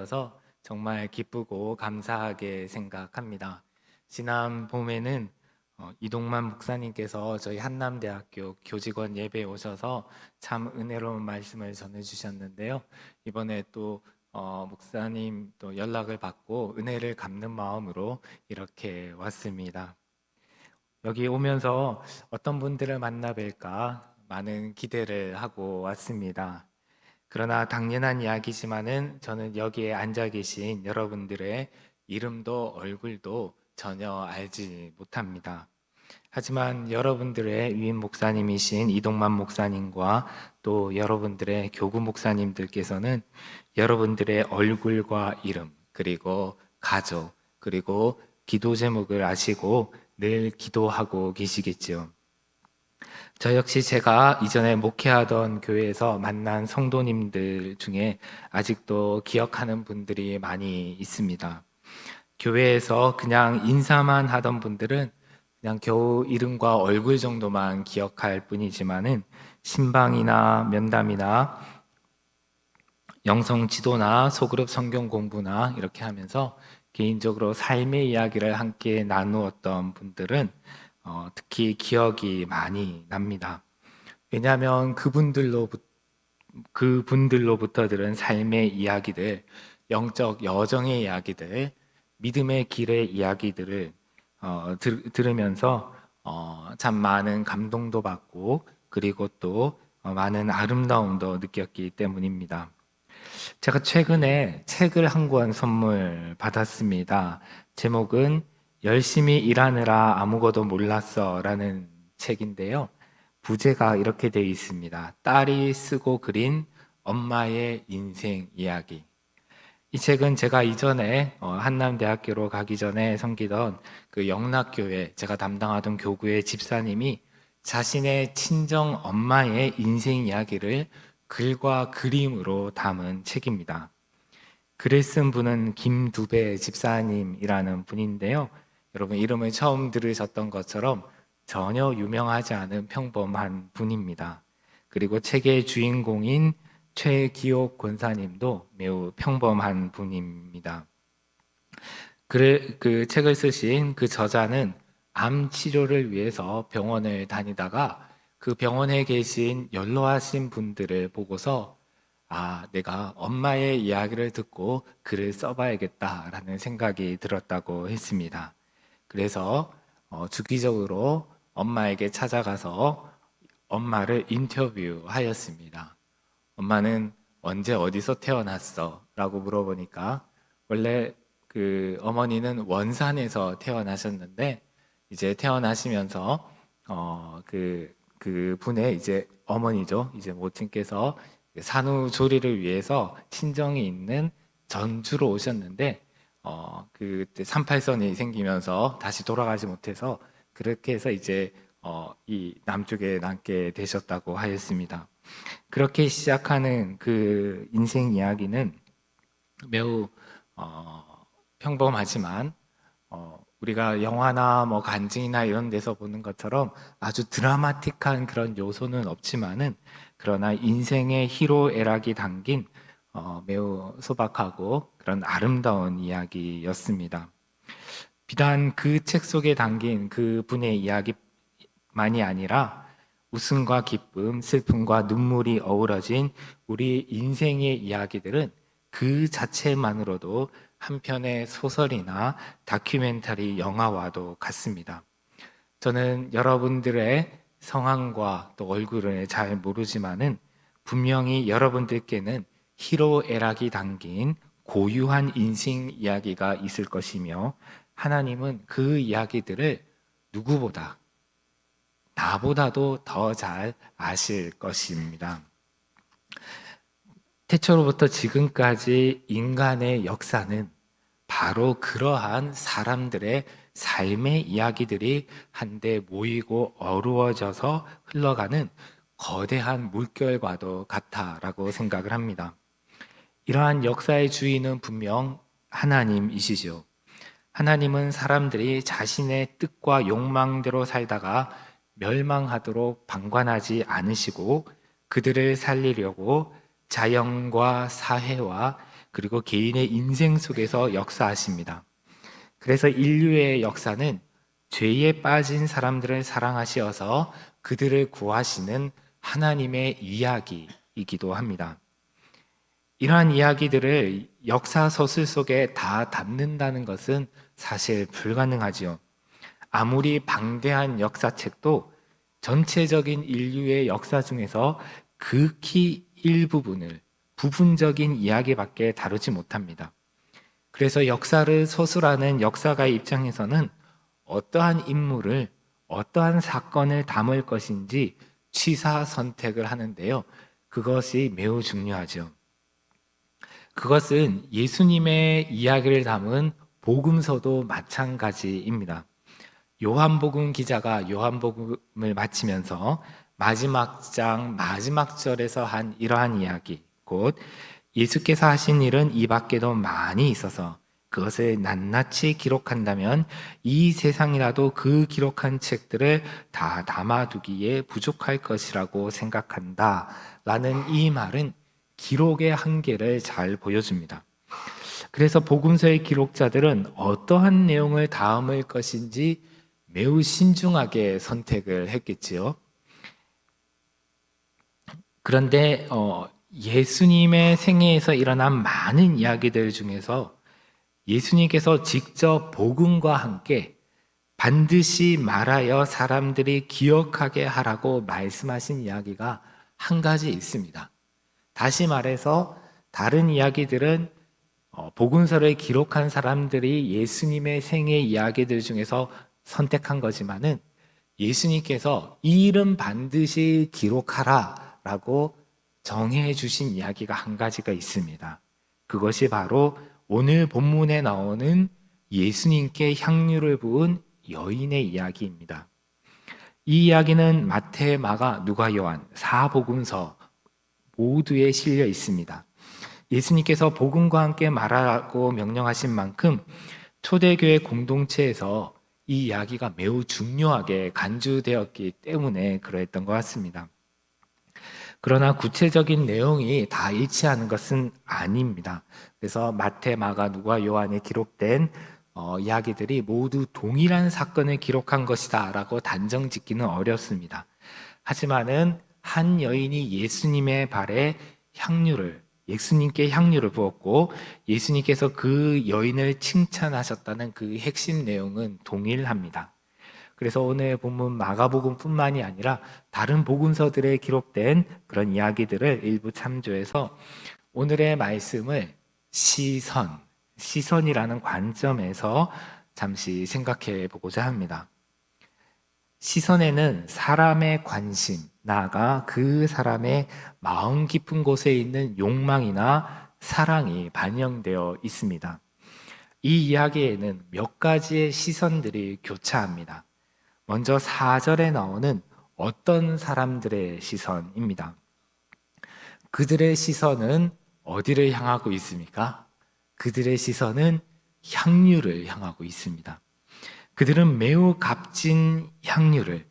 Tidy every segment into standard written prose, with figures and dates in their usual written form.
있어서 정말 기쁘고 감사하게 생각합니다. 지난 봄에는 이동만 목사님께서 저희 한남대학교 교직원 예배에 오셔서 참 은혜로운 말씀을 전해주셨는데요. 이번에 또 목사님 또 연락을 받고 은혜를 갚는 마음으로 이렇게 왔습니다. 여기 오면서 어떤 분들을 만나 뵐까 많은 기대를 하고 왔습니다. 그러나 당연한 이야기지만은 저는 여기에 앉아 계신 여러분들의 이름도 얼굴도 전혀 알지 못합니다. 하지만 여러분들의 위임 목사님이신 이동만 목사님과 또 여러분들의 교구 목사님들께서는 여러분들의 얼굴과 이름, 그리고 가족, 그리고 기도 제목을 아시고 늘 기도하고 계시겠지요. 저 역시 제가 이전에 목회하던 교회에서 만난 성도님들 중에 아직도 기억하는 분들이 많이 있습니다. 교회에서 그냥 인사만 하던 분들은 그냥 겨우 이름과 얼굴 정도만 기억할 뿐이지만은 신방이나 면담이나 영성 지도나 소그룹 성경 공부나 이렇게 하면서 개인적으로 삶의 이야기를 함께 나누었던 분들은 특히 기억이 많이 납니다. 왜냐하면 그분들로부터 들은 삶의 이야기들, 영적 여정의 이야기들, 믿음의 길의 이야기들을 들으면서 참 많은 감동도 받고 그리고 또 많은 아름다움도 느꼈기 때문입니다. 제가 최근에 책을 한 권 선물 받았습니다. 제목은 열심히 일하느라 아무것도 몰랐어 라는 책인데요. 부제가 이렇게 되어 있습니다. 딸이 쓰고 그린 엄마의 인생 이야기. 이 책은 제가 이전에 한남대학교로 가기 전에 섬기던 그 영락교회, 제가 담당하던 교구의 집사님이 자신의 친정 엄마의 인생 이야기를 글과 그림으로 담은 책입니다. 글을 쓴 분은 김두배 집사님이라는 분인데요. 여러분 이름을 처음 들으셨던 것처럼 전혀 유명하지 않은 평범한 분입니다. 그리고 책의 주인공인 최기옥 권사님도 매우 평범한 분입니다. 그 책을 쓰신 그 저자는 암 치료를 위해서 병원을 다니다가 그 병원에 계신 연로하신 분들을 보고서 내가 엄마의 이야기를 듣고 글을 써봐야겠다라는 생각이 들었다고 했습니다. 그래서 주기적으로 엄마에게 찾아가서 엄마를 인터뷰하였습니다. 엄마는 언제 어디서 태어났어? 라고 물어보니까 원래 그 어머니는 원산에서 태어나셨는데 이제 태어나시면서 그 분의 이제 어머니죠. 이제 모친께서 산후조리를 위해서 친정이 있는 전주로 오셨는데 그때 38선이 생기면서 다시 돌아가지 못해서 그렇게 해서 이제 이 남쪽에 남게 되셨다고 하였습니다. 그렇게 시작하는 그 인생 이야기는 매우 평범하지만 우리가 영화나 뭐 간증이나 이런 데서 보는 것처럼 아주 드라마틱한 그런 요소는 없지만은 그러나 인생의 희로애락이 담긴 매우 소박하고 그런 아름다운 이야기였습니다. 비단 그 책 속에 담긴 그 분의 이야기만이 아니라 웃음과 기쁨, 슬픔과 눈물이 어우러진 우리 인생의 이야기들은 그 자체만으로도 한 편의 소설이나 다큐멘터리 영화와도 같습니다. 저는 여러분들의 성함과 또 얼굴을 잘 모르지만은 분명히 여러분들께는 희로애락이 담긴 고유한 인생 이야기가 있을 것이며 하나님은 그 이야기들을 누구보다 나보다도 더 잘 아실 것입니다. 태초로부터 지금까지 인간의 역사는 바로 그러한 사람들의 삶의 이야기들이 한데 모이고 어루어져서 흘러가는 거대한 물결과도 같다라고 생각을 합니다. 이러한 역사의 주인은 분명 하나님이시죠. 하나님은 사람들이 자신의 뜻과 욕망대로 살다가 멸망하도록 방관하지 않으시고 그들을 살리려고 자연과 사회와 그리고 개인의 인생 속에서 역사하십니다. 그래서 인류의 역사는 죄에 빠진 사람들을 사랑하시어서 그들을 구하시는 하나님의 이야기이기도 합니다. 이러한 이야기들을 역사 서술 속에 다 담는다는 것은 사실 불가능하지요. 아무리 방대한 역사책도 전체적인 인류의 역사 중에서 극히 일부분을 부분적인 이야기밖에 다루지 못합니다. 그래서 역사를 서술하는 역사가의 입장에서는 어떠한 인물을, 어떠한 사건을 담을 것인지 취사 선택을 하는데요. 그것이 매우 중요하죠. 그것은 예수님의 이야기를 담은 복음서도 마찬가지입니다. 요한복음 기자가 요한복음을 마치면서 마지막 장 마지막 절에서 한 이러한 이야기, 곧 예수께서 하신 일은 이 밖에도 많이 있어서 그것을 낱낱이 기록한다면 이 세상이라도 그 기록한 책들을 다 담아두기에 부족할 것이라고 생각한다 라는 이 말은 기록의 한계를 잘 보여줍니다. 그래서 복음서의 기록자들은 어떠한 내용을 담을 것인지 매우 신중하게 선택을 했겠지요. 그런데 예수님의 생애에서 일어난 많은 이야기들 중에서 예수님께서 직접 복음과 함께 반드시 말하여 사람들이 기억하게 하라고 말씀하신 이야기가 한 가지 있습니다. 다시 말해서 다른 이야기들은 복음서를 기록한 사람들이 예수님의 생애 이야기들 중에서 선택한 거지만은 예수님께서 이 일은 반드시 기록하라 라고 정해 주신 이야기가 한 가지가 있습니다. 그것이 바로 오늘 본문에 나오는 예수님께 향유를 부은 여인의 이야기입니다. 이 이야기는 마태, 마가, 누가, 요한 4복음서 모두에 실려 있습니다. 예수님께서 복음과 함께 말하라고 명령하신 만큼 초대교회 공동체에서 이 이야기가 매우 중요하게 간주되었기 때문에 그러했던 것 같습니다. 그러나 구체적인 내용이 다 일치하는 것은 아닙니다. 그래서 마태, 마가, 누가, 요한에 기록된 이야기들이 모두 동일한 사건을 기록한 것이다 라고 단정 짓기는 어렵습니다. 하지만은 한 여인이 예수님의 발에 예수님께 향유를 부었고 예수님께서 그 여인을 칭찬하셨다는 그 핵심 내용은 동일합니다. 그래서 오늘 본문 마가복음뿐만이 아니라 다른 복음서들에 기록된 그런 이야기들을 일부 참조해서 오늘의 말씀을 시선이라는 관점에서 잠시 생각해 보고자 합니다. 시선에는 사람의 관심, 나아가 그 사람의 마음 깊은 곳에 있는 욕망이나 사랑이 반영되어 있습니다. 이 이야기에는 몇 가지의 시선들이 교차합니다. 먼저 4절에 나오는 어떤 사람들의 시선입니다. 그들의 시선은 어디를 향하고 있습니까? 그들의 시선은 향유를 향하고 있습니다. 그들은 매우 값진 향유를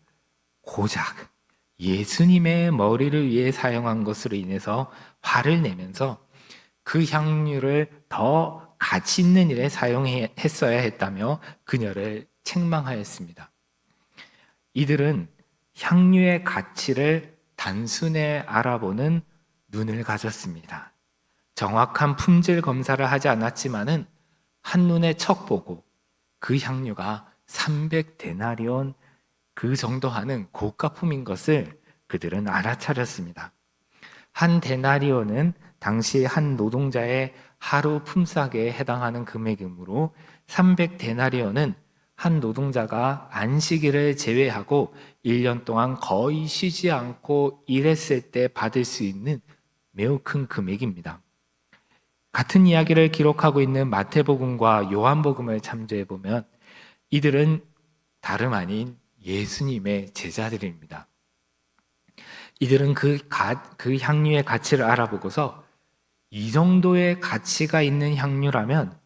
고작 예수님의 머리를 위해 사용한 것으로 인해서 화를 내면서 그 향유를 더 가치 있는 일에 사용했어야 했다며 그녀를 책망하였습니다. 이들은 향유의 가치를 단순히 알아보는 눈을 가졌습니다. 정확한 품질 검사를 하지 않았지만은 한눈에 척 보고 그 향유가 300데나리온 그 정도 하는 고가품인 것을 그들은 알아차렸습니다. 한 데나리온은 당시 한 노동자의 하루 품삯에 해당하는 금액이므로 300데나리온은 한 노동자가 안식일을 제외하고 1년 동안 거의 쉬지 않고 일했을 때 받을 수 있는 매우 큰 금액입니다. 같은 이야기를 기록하고 있는 마태복음과 요한복음을 참조해 보면 이들은 다름 아닌 예수님의 제자들입니다. 이들은 그 향유의 가치를 알아보고서 이 정도의 가치가 있는 향유라면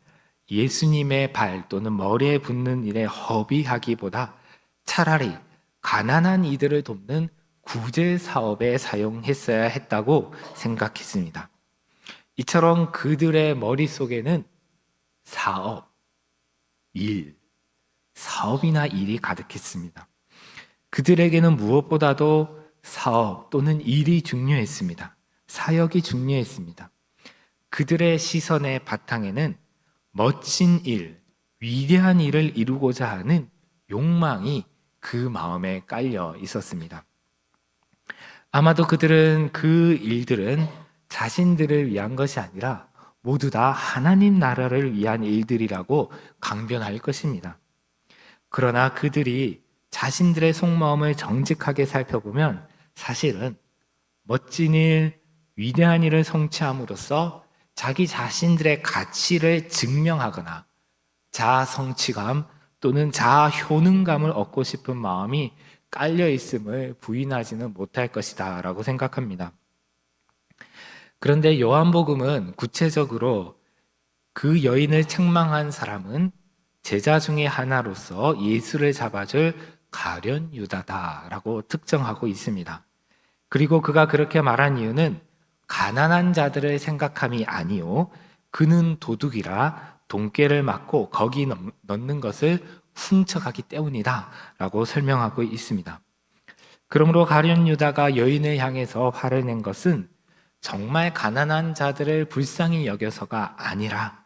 예수님의 발 또는 머리에 붓는 일에 허비하기보다 차라리 가난한 이들을 돕는 구제 사업에 사용했어야 했다고 생각했습니다. 이처럼 그들의 머릿속에는 사업, 일, 사업이나 일이 가득했습니다. 그들에게는 무엇보다도 사업 또는 일이 중요했습니다. 사역이 중요했습니다. 그들의 시선의 바탕에는 멋진 일, 위대한 일을 이루고자 하는 욕망이 그 마음에 깔려 있었습니다. 아마도 그들은 그 일들은 자신들을 위한 것이 아니라 모두 다 하나님 나라를 위한 일들이라고 강변할 것입니다. 그러나 그들이 자신들의 속마음을 정직하게 살펴보면 사실은 멋진 일, 위대한 일을 성취함으로써 자기 자신들의 가치를 증명하거나 자아 성취감 또는 자아 효능감을 얻고 싶은 마음이 깔려 있음을 부인하지는 못할 것이다 라고 생각합니다. 그런데 요한복음은 구체적으로 그 여인을 책망한 사람은 제자 중에 하나로서 예수를 잡아줄 가룟 유다다라고 특정하고 있습니다. 그리고 그가 그렇게 말한 이유는 가난한 자들을 생각함이 아니요 그는 도둑이라 돈꾀를 맞고 거기 넣는 것을 훔쳐가기 때문이다 라고 설명하고 있습니다. 그러므로 가룟 유다가 여인을 향해서 화를 낸 것은 정말 가난한 자들을 불쌍히 여겨서가 아니라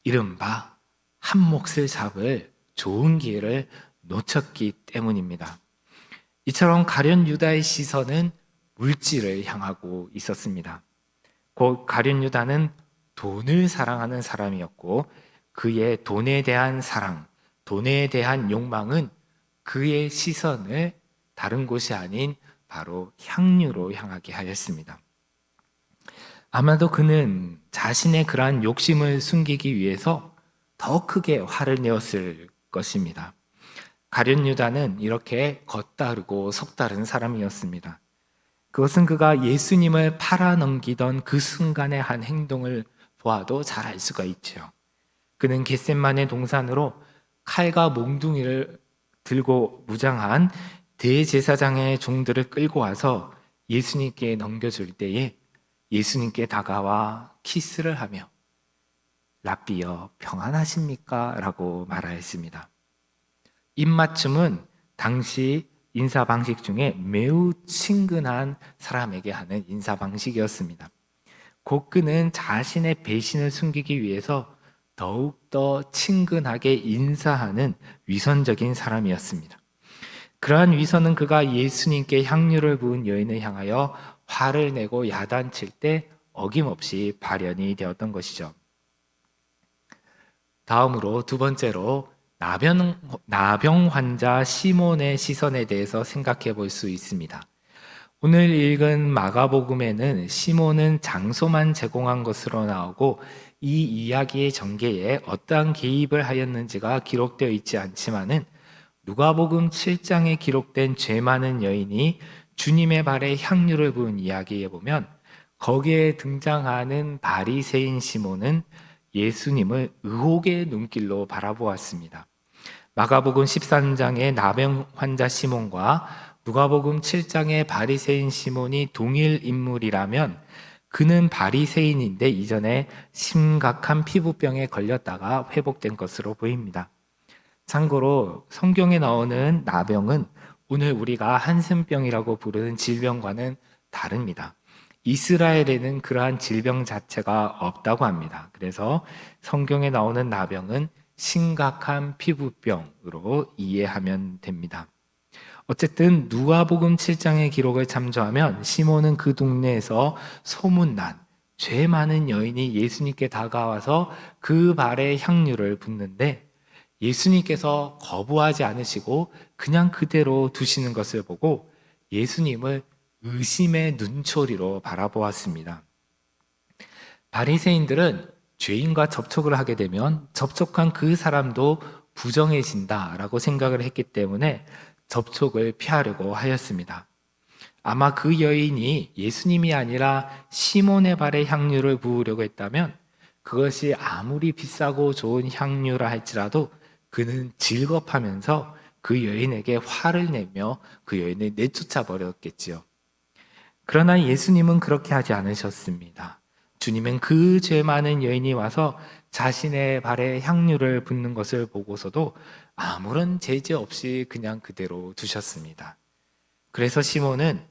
이른바 한 몫을 잡을 좋은 기회를 놓쳤기 때문입니다. 이처럼 가룟 유다의 시선은 물질을 향하고 있었습니다. 곧 가룟 유다는 돈을 사랑하는 사람이었고 그의 돈에 대한 사랑, 돈에 대한 욕망은 그의 시선을 다른 곳이 아닌 바로 향유로 향하게 하였습니다. 아마도 그는 자신의 그러한 욕심을 숨기기 위해서 더 크게 화를 내었을 것입니다. 가룟 유다는 이렇게 겉다르고 속다른 사람이었습니다. 그것은 그가 예수님을 팔아넘기던 그 순간의 한 행동을 보아도 잘 알 수가 있죠. 그는 겟셋마네 동산으로 칼과 몽둥이를 들고 무장한 대제사장의 종들을 끌고 와서 예수님께 넘겨줄 때에 예수님께 다가와 키스를 하며 랍비여 평안하십니까? 라고 말하였습니다. 입맞춤은 당시 인사 방식 중에 매우 친근한 사람에게 하는 인사 방식이었습니다. 곧 그는 자신의 배신을 숨기기 위해서 더욱더 친근하게 인사하는 위선적인 사람이었습니다. 그러한 위선은 그가 예수님께 향유를 부은 여인을 향하여 화를 내고 야단칠 때 어김없이 발현이 되었던 것이죠. 다음으로 두 번째로 나병 환자 시몬의 시선에 대해서 생각해 볼 수 있습니다. 오늘 읽은 마가복음에는 시몬은 장소만 제공한 것으로 나오고 이 이야기의 전개에 어떠한 개입을 하였는지가 기록되어 있지 않지만은 누가복음 7장에 기록된 죄 많은 여인이 주님의 발에 향유를 부은 이야기에 보면 거기에 등장하는 바리새인 시몬은 예수님을 의혹의 눈길로 바라보았습니다. 마가복음 13장의 나병 환자 시몬과 누가복음 7장의 바리새인 시몬이 동일 인물이라면 그는 바리새인인데 이전에 심각한 피부병에 걸렸다가 회복된 것으로 보입니다. 참고로 성경에 나오는 나병은 오늘 우리가 한센병이라고 부르는 질병과는 다릅니다. 이스라엘에는 그러한 질병 자체가 없다고 합니다. 그래서 성경에 나오는 나병은 심각한 피부병으로 이해하면 됩니다. 어쨌든 누가복음 7장의 기록을 참조하면 시몬은 그 동네에서 소문난 죄 많은 여인이 예수님께 다가와서 그 발에 향유를 붓는데 예수님께서 거부하지 않으시고 그냥 그대로 두시는 것을 보고 예수님을 의심의 눈초리로 바라보았습니다. 바리새인들은 죄인과 접촉을 하게 되면 접촉한 그 사람도 부정해진다라고 생각을 했기 때문에 접촉을 피하려고 하였습니다. 아마 그 여인이 예수님이 아니라 시몬의 발에 향유를 부으려고 했다면 그것이 아무리 비싸고 좋은 향유라 할지라도 그는 질겁하면서 그 여인에게 화를 내며 그 여인을 내쫓아 버렸겠지요. 그러나 예수님은 그렇게 하지 않으셨습니다. 주님은 그 죄 많은 여인이 와서 자신의 발에 향유를 붓는 것을 보고서도 아무런 제재 없이 그냥 그대로 두셨습니다. 그래서 시몬은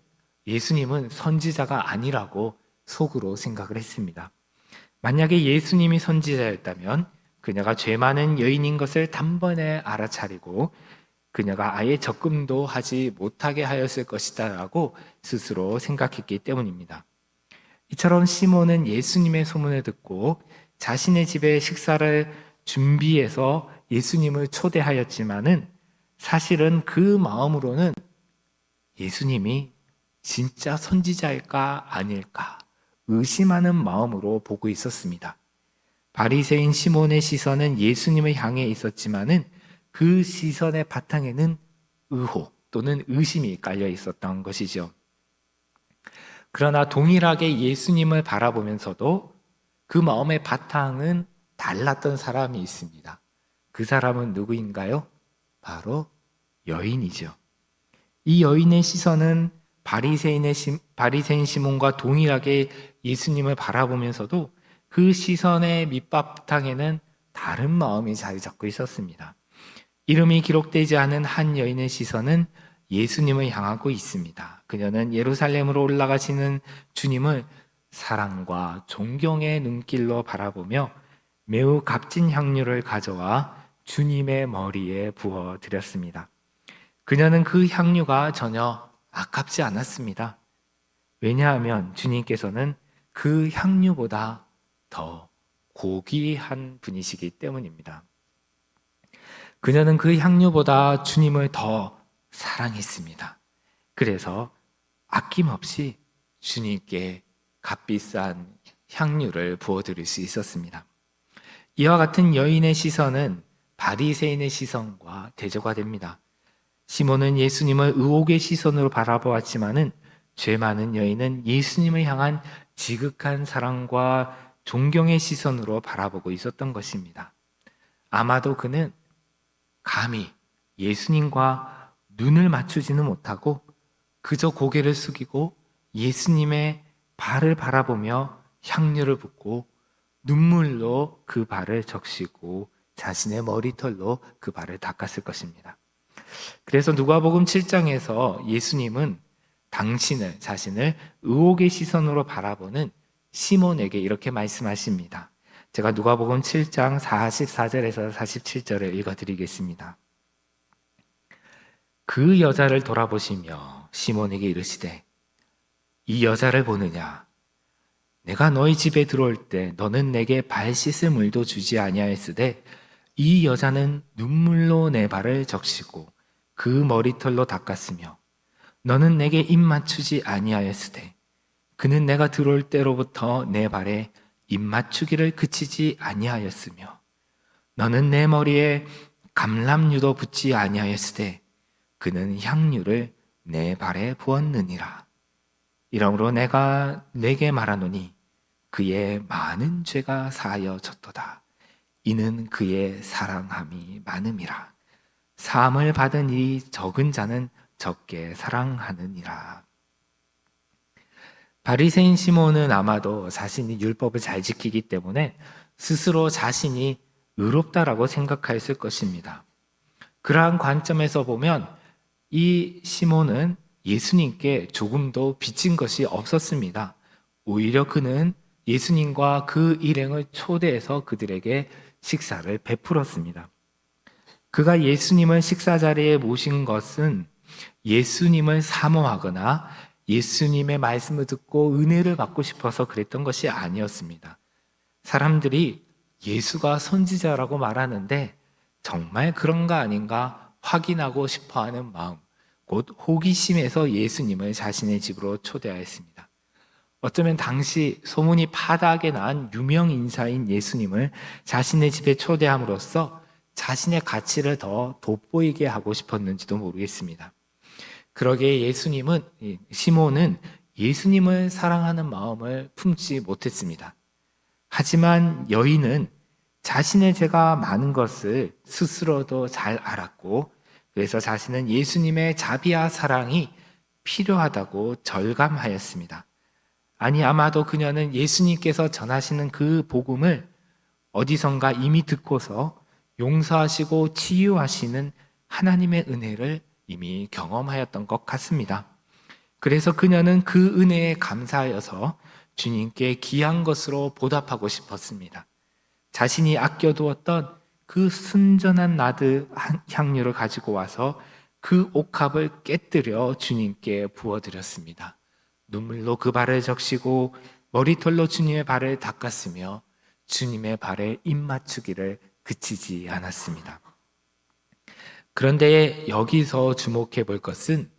예수님은 선지자가 아니라고 속으로 생각을 했습니다. 만약에 예수님이 선지자였다면 그녀가 죄 많은 여인인 것을 단번에 알아차리고 그녀가 아예 접근도 하지 못하게 하였을 것이다 라고 스스로 생각했기 때문입니다. 이처럼 시몬은 예수님의 소문을 듣고 자신의 집에 식사를 준비해서 예수님을 초대하였지만은 사실은 그 마음으로는 예수님이 진짜 선지자일까 아닐까 의심하는 마음으로 보고 있었습니다. 바리새인 시몬의 시선은 예수님을 향해 있었지만은 그 시선의 바탕에는 의혹 또는 의심이 깔려 있었던 것이죠. 그러나 동일하게 예수님을 바라보면서도 그 마음의 바탕은 달랐던 사람이 있습니다. 그 사람은 누구인가요? 바로 여인이죠. 이 여인의 시선은 바리새인 시몬과 동일하게 예수님을 바라보면서도 그 시선의 밑바탕에는 다른 마음이 자리 잡고 있었습니다. 이름이 기록되지 않은 한 여인의 시선은 예수님을 향하고 있습니다. 그녀는 예루살렘으로 올라가시는 주님을 사랑과 존경의 눈길로 바라보며 매우 값진 향유를 가져와 주님의 머리에 부어 드렸습니다. 그녀는 그 향유가 전혀 아깝지 않았습니다. 왜냐하면 주님께서는 그 향유보다 더 고귀한 분이시기 때문입니다. 그녀는 그 향유보다 주님을 더 사랑했습니다. 그래서 아낌없이 주님께 값비싼 향유를 부어드릴 수 있었습니다. 이와 같은 여인의 시선은 바리새인의 시선과 대조가 됩니다. 시몬은 예수님을 의혹의 시선으로 바라보았지만은 죄 많은 여인은 예수님을 향한 지극한 사랑과 존경의 시선으로 바라보고 있었던 것입니다. 아마도 그는 감히 예수님과 눈을 맞추지는 못하고 그저 고개를 숙이고 예수님의 발을 바라보며 향유를 붓고 눈물로 그 발을 적시고 자신의 머리털로 그 발을 닦았을 것입니다. 그래서 누가복음 7장에서 예수님은 자신을 의혹의 시선으로 바라보는 시몬에게 이렇게 말씀하십니다. 제가 누가복음 7장 44절에서 47절을 읽어드리겠습니다. 그 여자를 돌아보시며 시몬에게 이르시되 이 여자를 보느냐? 내가 너희 집에 들어올 때 너는 내게 발 씻을 물도 주지 아니하였으되 이 여자는 눈물로 내 발을 적시고 그 머리털로 닦았으며 너는 내게 입 맞추지 아니하였으되 그는 내가 들어올 때로부터 내 발에 입 맞추기를 그치지 아니하였으며 너는 내 머리에 감람유도 붓지 아니하였으되 그는 향유를 내 발에 부었느니라. 이러므로 내가 내게 말하노니 그의 많은 죄가 사하여졌도다. 이는 그의 사랑함이 많음이라. 사함을 받은 이 적은 자는 적게 사랑하느니라. 바리새인 시몬은 아마도 자신이 율법을 잘 지키기 때문에 스스로 자신이 의롭다라고 생각했을 것입니다. 그러한 관점에서 보면 이 시몬은 예수님께 조금도 빚진 것이 없었습니다. 오히려 그는 예수님과 그 일행을 초대해서 그들에게 식사를 베풀었습니다. 그가 예수님을 식사 자리에 모신 것은 예수님을 사모하거나 예수님의 말씀을 듣고 은혜를 받고 싶어서 그랬던 것이 아니었습니다. 사람들이 예수가 선지자라고 말하는데 정말 그런가 아닌가 확인하고 싶어하는 마음, 곧 호기심에서 예수님을 자신의 집으로 초대하였습니다. 어쩌면 당시 소문이 파다하게 난 유명 인사인 예수님을 자신의 집에 초대함으로써 자신의 가치를 더 돋보이게 하고 싶었는지도 모르겠습니다. 그러기에 시몬은 예수님을 사랑하는 마음을 품지 못했습니다. 하지만 여인은 자신의 죄가 많은 것을 스스로도 잘 알았고, 그래서 자신은 예수님의 자비와 사랑이 필요하다고 절감하였습니다. 아니, 아마도 그녀는 예수님께서 전하시는 그 복음을 어디선가 이미 듣고서 용서하시고 치유하시는 하나님의 은혜를 이미 경험하였던 것 같습니다. 그래서 그녀는 그 은혜에 감사하여서 주님께 귀한 것으로 보답하고 싶었습니다. 자신이 아껴두었던 그 순전한 나드 향유를 가지고 와서 그 옥합을 깨뜨려 주님께 부어드렸습니다. 눈물로 그 발을 적시고 머리털로 주님의 발을 닦았으며 주님의 발에 입맞추기를 그치지 않았습니다. 그런데 여기서 주목해 볼 것은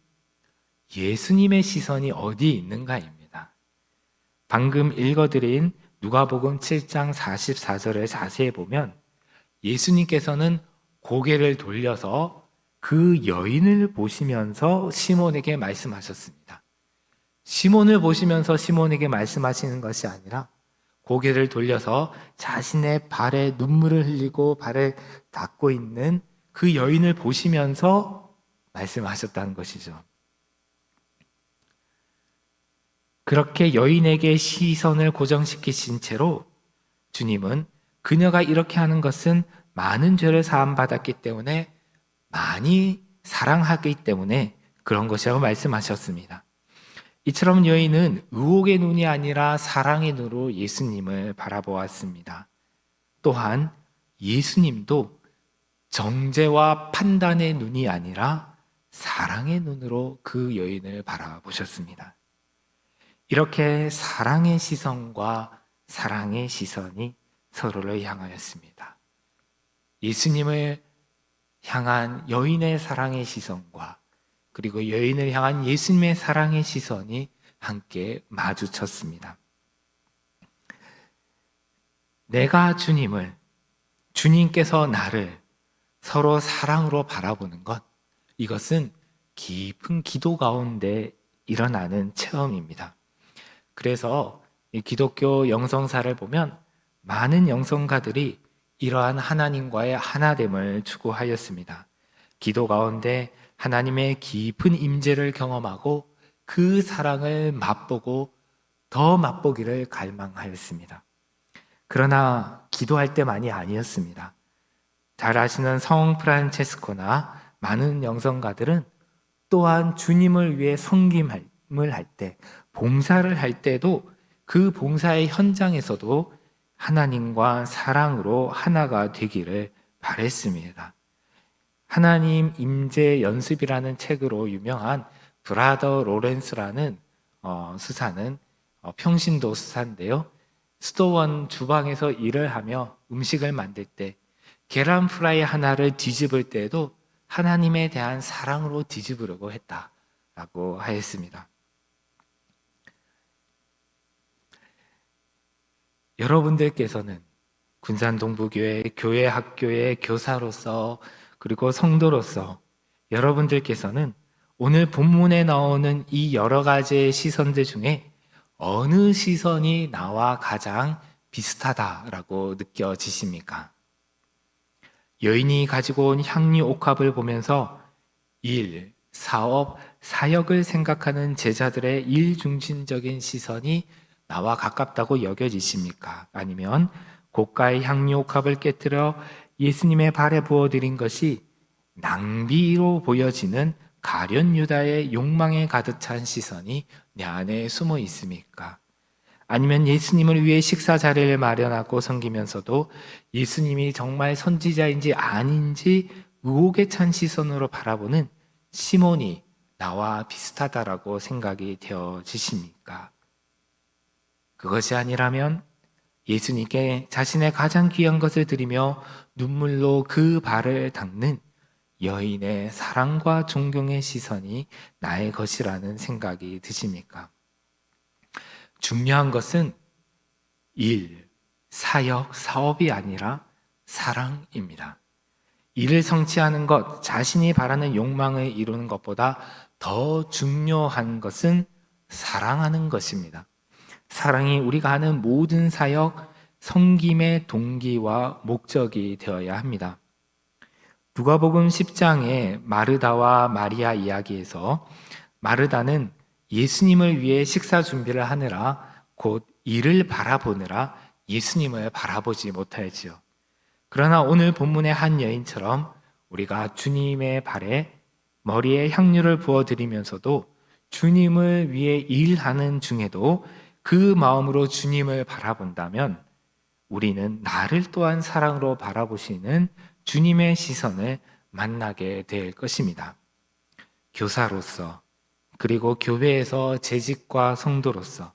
예수님의 시선이 어디 있는가입니다. 방금 읽어드린 누가복음 7장 44절을 자세히 보면 예수님께서는 고개를 돌려서 그 여인을 보시면서 시몬에게 말씀하셨습니다. 시몬을 보시면서 시몬에게 말씀하시는 것이 아니라 고개를 돌려서 자신의 발에 눈물을 흘리고 발을 닦고 있는 그 여인을 보시면서 말씀하셨다는 것이죠. 그렇게 여인에게 시선을 고정시키신 채로 주님은 그녀가 이렇게 하는 것은 많은 죄를 사함받았기 때문에 많이 사랑하기 때문에 그런 것이라고 말씀하셨습니다. 이처럼 여인은 의혹의 눈이 아니라 사랑의 눈으로 예수님을 바라보았습니다. 또한 예수님도 정죄와 판단의 눈이 아니라 사랑의 눈으로 그 여인을 바라보셨습니다. 이렇게 사랑의 시선과 사랑의 시선이 서로를 향하였습니다. 예수님을 향한 여인의 사랑의 시선과 그리고 여인을 향한 예수님의 사랑의 시선이 함께 마주쳤습니다. 내가 주님을, 주님께서 나를 서로 사랑으로 바라보는 것, 이것은 깊은 기도 가운데 일어나는 체험입니다. 그래서 이 기독교 영성사를 보면 많은 영성가들이 이러한 하나님과의 하나됨을 추구하였습니다. 기도 가운데 하나님의 깊은 임재를 경험하고 그 사랑을 맛보고 더 맛보기를 갈망하였습니다. 그러나 기도할 때만이 아니었습니다. 잘 아시는 성 프란체스코나 많은 영성가들은 또한 주님을 위해 섬김을 할 때, 봉사를 할 때도 그 봉사의 현장에서도 하나님과 사랑으로 하나가 되기를 바랬습니다. 하나님 임재 연습이라는 책으로 유명한 브라더 로렌스라는 수사는 평신도 수사인데요. 수도원 주방에서 일을 하며 음식을 만들 때 계란 프라이 하나를 뒤집을 때도 하나님에 대한 사랑으로 뒤집으려고 했다라고 하였습니다. 여러분들께서는 군산동부교회 교회 학교의 교사로서 그리고 성도로서 여러분들께서는 오늘 본문에 나오는 이 여러 가지의 시선들 중에 어느 시선이 나와 가장 비슷하다라고 느껴지십니까? 여인이 가지고 온 향유 옥합을 보면서 일, 사업, 사역을 생각하는 제자들의 일중심적인 시선이 나와 가깝다고 여겨지십니까? 아니면 고가의 향유 옥합을 깨뜨려 예수님의 발에 부어드린 것이 낭비로 보여지는 가룟 유다의 욕망에 가득 찬 시선이 내 안에 숨어 있습니까? 아니면 예수님을 위해 식사 자리를 마련하고 섬기면서도 예수님이 정말 선지자인지 아닌지 의혹에 찬 시선으로 바라보는 시몬이 나와 비슷하다라고 생각이 되어지십니까? 그것이 아니라면 예수님께 자신의 가장 귀한 것을 드리며 눈물로 그 발을 닦는 여인의 사랑과 존경의 시선이 나의 것이라는 생각이 드십니까? 중요한 것은 일, 사역, 사업이 아니라 사랑입니다. 일을 성취하는 것, 자신이 바라는 욕망을 이루는 것보다 더 중요한 것은 사랑하는 것입니다. 사랑이 우리가 하는 모든 사역, 섬김의 동기와 목적이 되어야 합니다. 누가복음 10장의 마르다와 마리아 이야기에서 마르다는 예수님을 위해 식사 준비를 하느라 곧 이를 바라보느라 예수님을 바라보지 못하지요. 그러나 오늘 본문의 한 여인처럼 우리가 주님의 발에 머리에 향유를 부어드리면서도 주님을 위해 일하는 중에도 그 마음으로 주님을 바라본다면 우리는 나를 또한 사랑으로 바라보시는 주님의 시선을 만나게 될 것입니다. 교사로서, 그리고 교회에서 재직과 성도로서,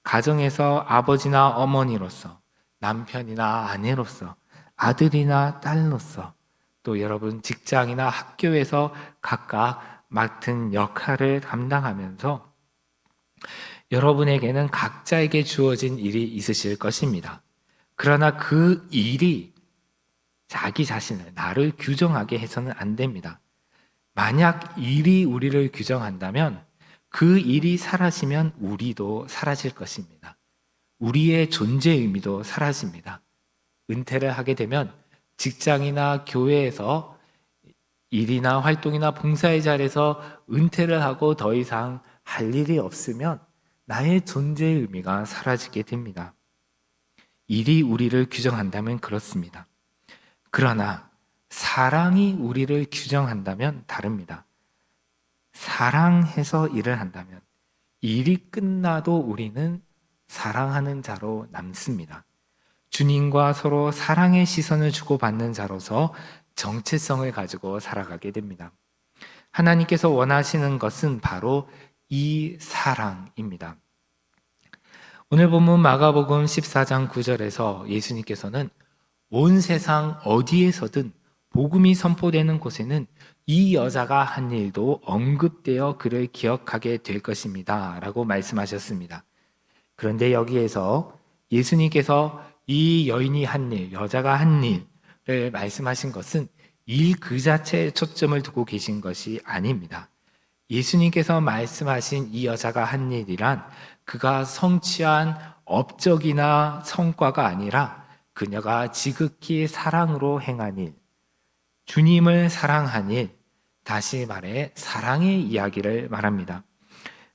가정에서 아버지나 어머니로서, 남편이나 아내로서, 아들이나 딸로서, 또 여러분 직장이나 학교에서 각각 맡은 역할을 감당하면서 여러분에게는 각자에게 주어진 일이 있으실 것입니다. 그러나 그 일이 자기 자신을, 나를 규정하게 해서는 안 됩니다. 만약 일이 우리를 규정한다면 그 일이 사라지면 우리도 사라질 것입니다. 우리의 존재 의미도 사라집니다. 은퇴를 하게 되면 직장이나 교회에서 일이나 활동이나 봉사의 자리에서 은퇴를 하고 더 이상 할 일이 없으면 나의 존재의 의미가 사라지게 됩니다. 일이 우리를 규정한다면 그렇습니다. 그러나 사랑이 우리를 규정한다면 다릅니다. 사랑해서 일을 한다면 일이 끝나도 우리는 사랑하는 자로 남습니다. 주님과 서로 사랑의 시선을 주고받는 자로서 정체성을 가지고 살아가게 됩니다. 하나님께서 원하시는 것은 바로 이 사랑입니다. 오늘 본문 마가복음 14장 9절에서 예수님께서는 온 세상 어디에서든 복음이 선포되는 곳에는 이 여자가 한 일도 언급되어 그를 기억하게 될 것입니다 라고 말씀하셨습니다. 그런데 여기에서 예수님께서 이 여인이 한 일, 여자가 한 일을 말씀하신 것은 일 그 자체에 초점을 두고 계신 것이 아닙니다. 예수님께서 말씀하신 이 여자가 한 일이란 그가 성취한 업적이나 성과가 아니라 그녀가 지극히 사랑으로 행한 일, 주님을 사랑한 일, 다시 말해 사랑의 이야기를 말합니다.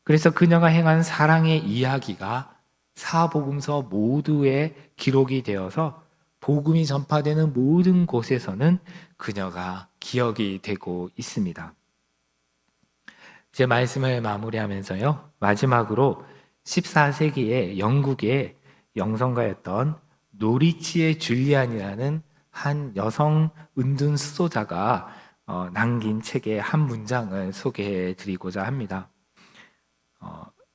그래서 그녀가 행한 사랑의 이야기가 사복음서 모두에 기록이 되어서 복음이 전파되는 모든 곳에서는 그녀가 기억이 되고 있습니다. 제 말씀을 마무리하면서요, 마지막으로 14세기에 영국의 영성가였던 노리치의 줄리안이라는 한 여성 은둔 수도자가 남긴 책의 한 문장을 소개해 드리고자 합니다.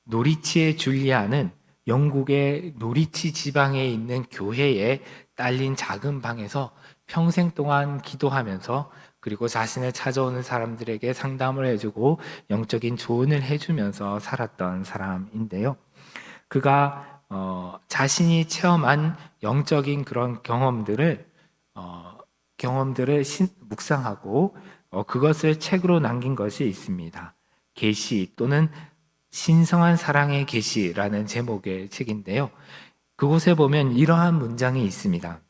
노리치의 줄리안은 영국의 노리치 지방에 있는 교회에 딸린 작은 방에서 평생 동안 기도하면서 그리고 자신을 찾아오는 사람들에게 상담을 해주고 영적인 조언을 해주면서 살았던 사람인데요. 그가 자신이 체험한 영적인 그런 경험들을 묵상하고 그것을 책으로 남긴 것이 있습니다. 계시 또는 신성한 사랑의 계시라는 제목의 책인데요. 그곳에 보면 이러한 문장이 있습니다.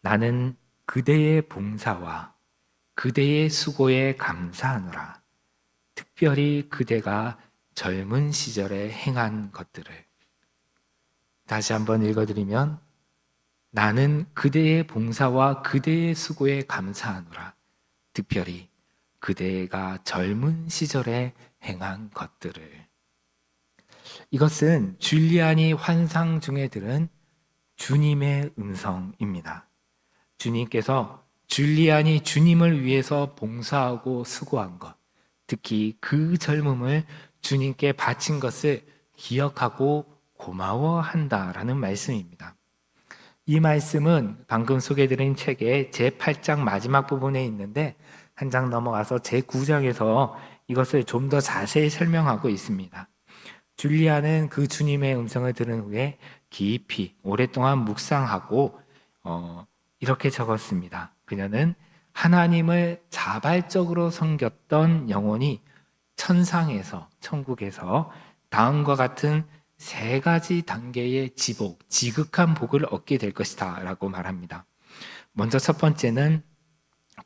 나는 그대의 봉사와 그대의 수고에 감사하노라. 특별히 그대가 젊은 시절에 행한 것들을. 다시 한번 읽어드리면 나는 그대의 봉사와 그대의 수고에 감사하노라. 특별히 그대가 젊은 시절에 행한 것들을. 이것은 줄리안이 환상 중에 들은 주님의 음성입니다. 주님께서 줄리안이 주님을 위해서 봉사하고 수고한 것, 특히 그 젊음을 주님께 바친 것을 기억하고 고마워한다라는 말씀입니다. 이 말씀은 방금 소개해드린 책의 제8장 마지막 부분에 있는데 한 장 넘어가서 제9장에서 이것을 좀 더 자세히 설명하고 있습니다. 줄리아는 그 주님의 음성을 들은 후에 깊이 오랫동안 묵상하고 이렇게 적었습니다. 그녀는 하나님을 자발적으로 섬겼던 영혼이 천상에서, 천국에서 다음과 같은 3가지 단계의 지극한 복을 얻게 될 것이다 라고 말합니다. 먼저 첫 번째는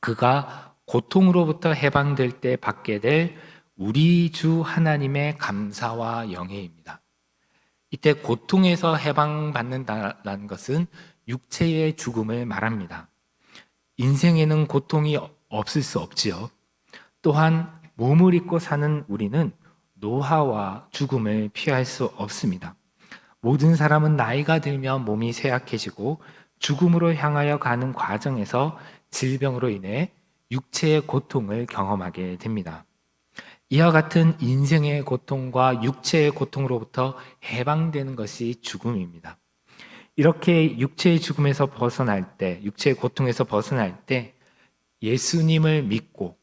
그가 고통으로부터 해방될 때 받게 될 우리 주 하나님의 감사와 영예입니다. 이때 고통에서 해방받는다는 것은 육체의 죽음을 말합니다. 인생에는 고통이 없을 수 없지요. 또한 몸을 입고 사는 우리는 노화와 죽음을 피할 수 없습니다. 모든 사람은 나이가 들면 몸이 쇠약해지고 죽음으로 향하여 가는 과정에서 질병으로 인해 육체의 고통을 경험하게 됩니다. 이와 같은 인생의 고통과 육체의 고통으로부터 해방되는 것이 죽음입니다. 이렇게 육체의 죽음에서 벗어날 때, 육체의 고통에서 벗어날 때 예수님을 믿고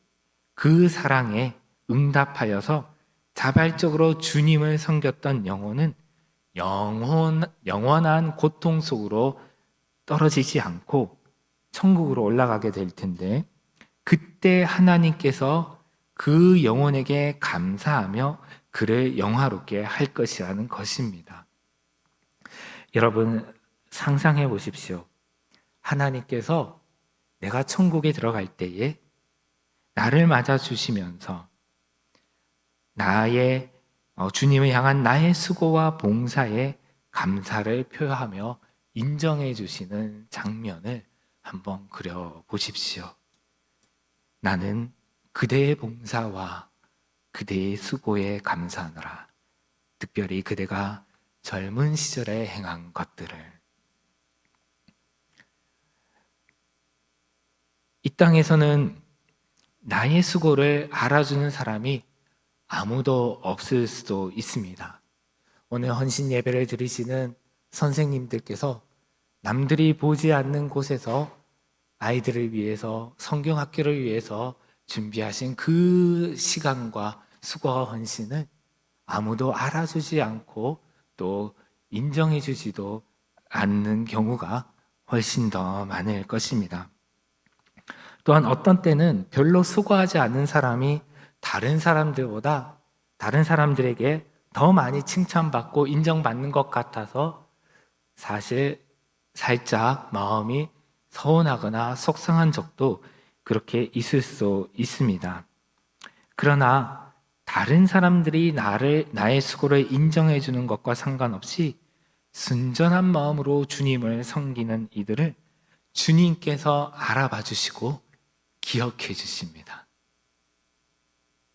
그 사랑에 응답하여서 자발적으로 주님을 섬겼던 영혼은 영원한 고통 속으로 떨어지지 않고 천국으로 올라가게 될 텐데, 그때 하나님께서 그 영혼에게 감사하며 그를 영화롭게 할 것이라는 것입니다. 여러분 상상해 보십시오. 하나님께서 내가 천국에 들어갈 때에 나를 맞아주시면서 나의 주님을 향한 나의 수고와 봉사에 감사를 표하며 인정해 주시는 장면을 한번 그려 보십시오. 나는 그대의 봉사와 그대의 수고에 감사하노라. 특별히 그대가 젊은 시절에 행한 것들을. 이 땅에서는 나의 수고를 알아주는 사람이 아무도 없을 수도 있습니다. 오늘 헌신 예배를 드리시는 선생님들께서 남들이 보지 않는 곳에서 아이들을 위해서, 성경 학교를 위해서 준비하신 그 시간과 수고와 헌신을 아무도 알아주지 않고 또 인정해 주지도 않는 경우가 훨씬 더 많을 것입니다. 또한 어떤 때는 별로 수고하지 않은 사람이 다른 사람들에게 더 많이 칭찬받고 인정받는 것 같아서 사실 살짝 마음이 서운하거나 속상한 적도 그렇게 있을 수 있습니다. 그러나 다른 사람들이 나의 수고를 인정해 주는 것과 상관없이 순전한 마음으로 주님을 섬기는 이들을 주님께서 알아봐 주시고 기억해 주십니다.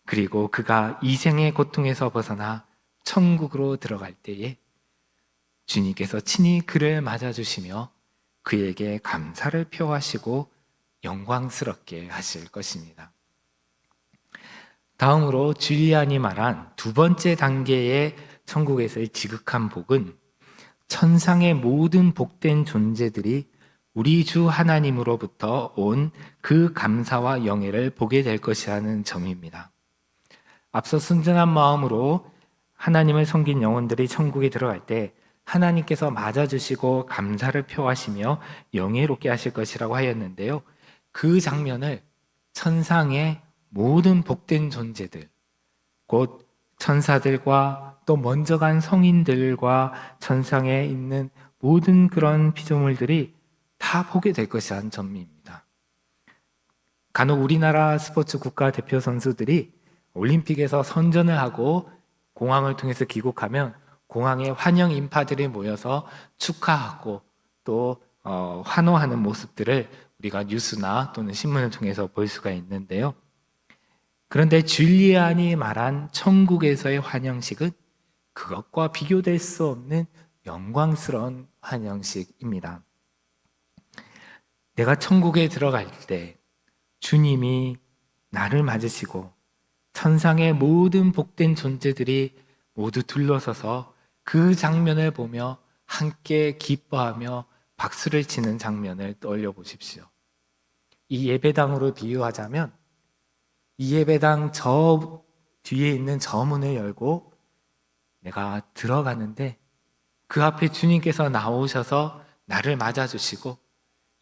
그리고 그가 이생의 고통에서 벗어나 천국으로 들어갈 때에 주님께서 친히 그를 맞아주시며 그에게 감사를 표하시고 영광스럽게 하실 것입니다. 다음으로 줄리안이 말한 두 번째 단계의 천국에서의 지극한 복은 천상의 모든 복된 존재들이 우리 주 하나님으로부터 온 그 감사와 영예를 보게 될 것이라는 점입니다. 앞서 순전한 마음으로 하나님을 섬긴 영혼들이 천국에 들어갈 때 하나님께서 맞아주시고 감사를 표하시며 영예롭게 하실 것이라고 하였는데요. 그 장면을 천상의 모든 복된 존재들, 곧 천사들과 또 먼저 간 성인들과 천상에 있는 모든 그런 피조물들이 다 보게 될 것이라는 점입니다. 간혹 우리나라 스포츠 국가대표 선수들이 올림픽에서 선전을 하고 공항을 통해서 귀국하면 공항에 환영 인파들이 모여서 축하하고 또 환호하는 모습들을 우리가 뉴스나 또는 신문을 통해서 볼 수가 있는데요. 그런데 줄리안이 말한 천국에서의 환영식은 그것과 비교될 수 없는 영광스러운 환영식입니다. 내가 천국에 들어갈 때 주님이 나를 맞으시고 천상의 모든 복된 존재들이 모두 둘러서서 그 장면을 보며 함께 기뻐하며 박수를 치는 장면을 떠올려 보십시오. 이 예배당으로 비유하자면 이 예배당 저 뒤에 있는 저 문을 열고 내가 들어가는데 그 앞에 주님께서 나오셔서 나를 맞아주시고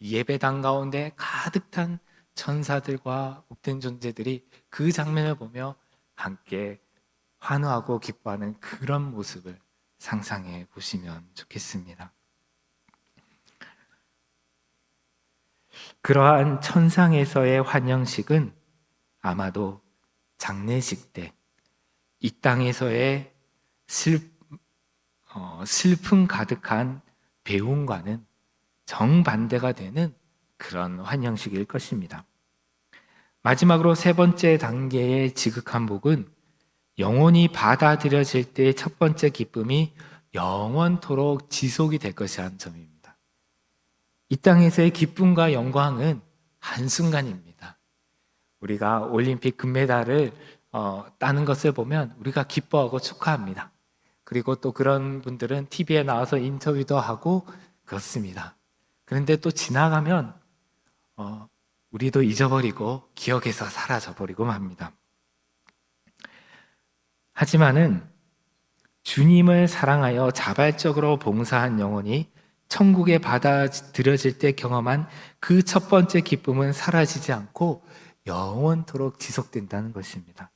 이 예배당 가운데 가득 찬 천사들과 복된 존재들이 그 장면을 보며 함께 환호하고 기뻐하는 그런 모습을 상상해 보시면 좋겠습니다. 그러한 천상에서의 환영식은 아마도 장례식 때 이 땅에서의 슬픔 가득한 배움과는 정반대가 되는 그런 환영식일 것입니다. 마지막으로 세 번째 단계의 지극한 복은 영혼이 받아들여질 때의 첫 번째 기쁨이 영원토록 지속이 될 것이라는 점입니다. 이 땅에서의 기쁨과 영광은 한순간입니다. 우리가 올림픽 금메달을 따는 것을 보면 우리가 기뻐하고 축하합니다. 그리고 또 그런 분들은 TV에 나와서 인터뷰도 하고 그렇습니다. 그런데 또 지나가면 우리도 잊어버리고 기억에서 사라져버리고 합니다. 하지만은 주님을 사랑하여 자발적으로 봉사한 영혼이 천국에 받아들여질 때 경험한 그 첫 번째 기쁨은 사라지지 않고 영원토록 지속된다는 것입니다.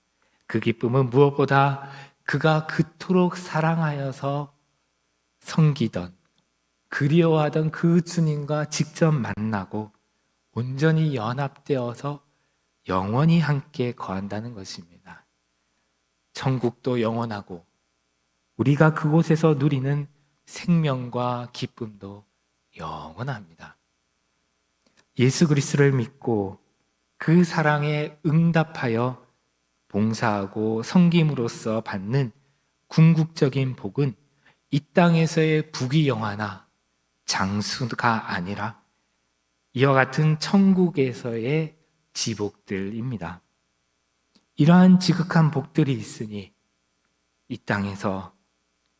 그 기쁨은 무엇보다 그가 그토록 사랑하여서 섬기던, 그리워하던 그 주님과 직접 만나고 온전히 연합되어서 영원히 함께 거한다는 것입니다. 천국도 영원하고 우리가 그곳에서 누리는 생명과 기쁨도 영원합니다. 예수 그리스도를 믿고 그 사랑에 응답하여 봉사하고 섬김으로써 받는 궁극적인 복은 이 땅에서의 부귀영화나 장수가 아니라 이와 같은 천국에서의 지복들입니다. 이러한 지극한 복들이 있으니 이 땅에서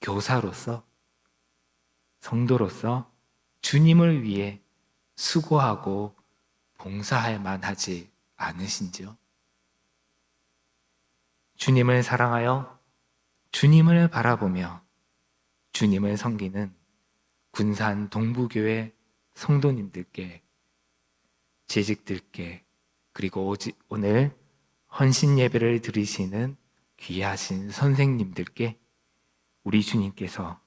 교사로서, 성도로서 주님을 위해 수고하고 봉사할 만하지 않으신지요? 주님을 사랑하여 주님을 바라보며 주님을 섬기는 군산 동부교회 성도님들께, 재직들께, 그리고 오늘 헌신 예배를 드리시는 귀하신 선생님들께 우리 주님께서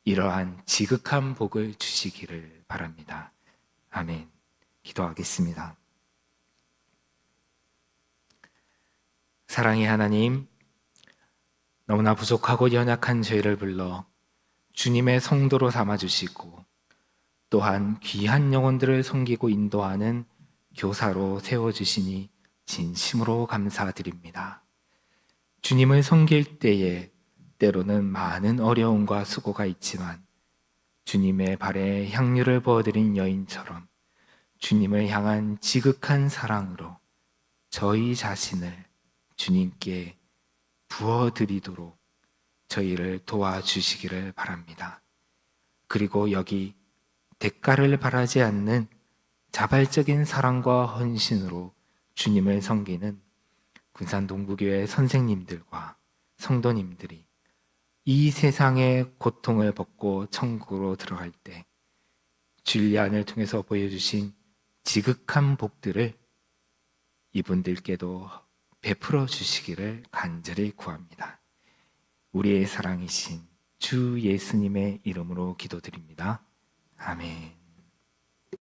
이러한 지극한 복을 주시기를 바랍니다. 아멘. 기도하겠습니다. 사랑의 하나님, 너무나 부족하고 연약한 저희를 불러 주님의 성도로 삼아주시고 또한 귀한 영혼들을 섬기고 인도하는 교사로 세워주시니 진심으로 감사드립니다. 주님을 섬길 때에 때로는 많은 어려움과 수고가 있지만 주님의 발에 향유를 부어드린 여인처럼 주님을 향한 지극한 사랑으로 저희 자신을 주님께 부어드리도록 저희를 도와주시기를 바랍니다. 그리고 여기 대가를 바라지 않는 자발적인 사랑과 헌신으로 주님을 섬기는 군산 동부교회 선생님들과 성도님들이 이 세상의 고통을 벗고 천국으로 들어갈 때 줄리안을 통해서 보여주신 지극한 복들을 이분들께도 베풀어 주시기를 간절히 구합니다. 우리의 사랑이신 주 예수님의 이름으로 기도드립니다. 아멘.